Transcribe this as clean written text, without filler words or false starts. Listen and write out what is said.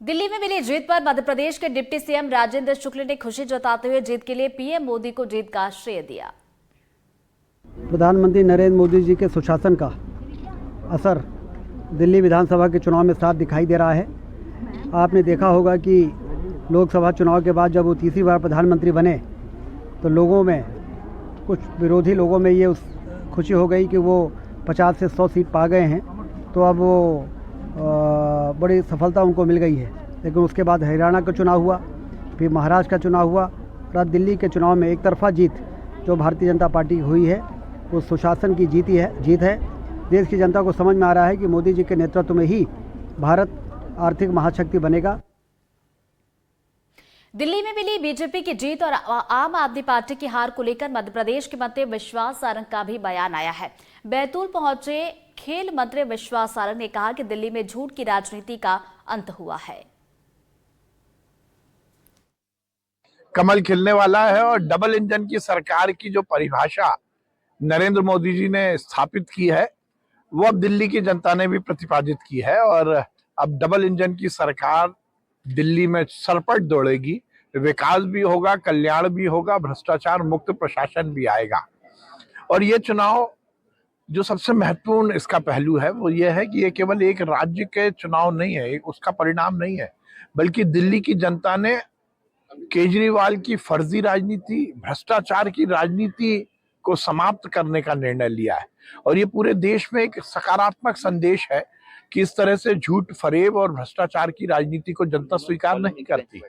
दिल्ली में मिली जीत पर मध्य प्रदेश के डिप्टी सीएम राजेंद्र शुक्ल ने खुशी जताते हुए जीत के लिए पीएम मोदी को जीत का श्रेय दिया। प्रधानमंत्री नरेंद्र मोदी जी के सुशासन का असर दिल्ली विधानसभा के चुनाव में साफ दिखाई दे रहा है। आपने देखा होगा कि लोकसभा चुनाव के बाद जब वो तीसरी बार प्रधानमंत्री बने तो लोगों में, कुछ विरोधी लोगों में ये खुशी हो गई कि वो 50 से 100 सीट पा गए हैं, तो अब वो बड़ी सफलता उनको मिल गई है। लेकिन उसके बाद हरियाणा का चुनाव हुआ, फिर महाराष्ट्र का चुनाव हुआ और अब दिल्ली के चुनाव में एक तरफा जीत जो भारतीय जनता पार्टी की हुई है वो सुशासन की जीत है। देश की जनता को समझ में आ रहा है कि मोदी जी के नेतृत्व में ही भारत आर्थिक महाशक्ति बनेगा। दिल्ली में मिली बीजेपी की जीत और आम आदमी पार्टी की हार को लेकर मध्य प्रदेश के मंत्री विश्वास सारंग का भी बयान आया है। बैतूल पहुंचे खेल मंत्री विश्वास सारंग ने कहा कि दिल्ली में झूठ की राजनीति का अंत हुआ है। कमल खिलने वाला है और डबल इंजन की सरकार की जो परिभाषा नरेंद्र मोदी जी ने स्थापित की है वो अब दिल्ली की जनता ने भी प्रतिपादित की है और अब डबल इंजन की सरकार दिल्ली में सरपट दौड़ेगी। विकास भी होगा, कल्याण भी होगा, भ्रष्टाचार मुक्त प्रशासन भी आएगा। और ये चुनाव जो सबसे महत्वपूर्ण इसका पहलू है वो ये है कि ये केवल एक राज्य के चुनाव नहीं है, उसका परिणाम नहीं है, बल्कि दिल्ली की जनता ने केजरीवाल की फर्जी राजनीति, भ्रष्टाचार की राजनीति को समाप्त करने का निर्णय लिया है। और ये पूरे देश में एक सकारात्मक संदेश है कि इस तरह से झूठ, फरेब और भ्रष्टाचार की राजनीति को जनता स्वीकार नहीं करती।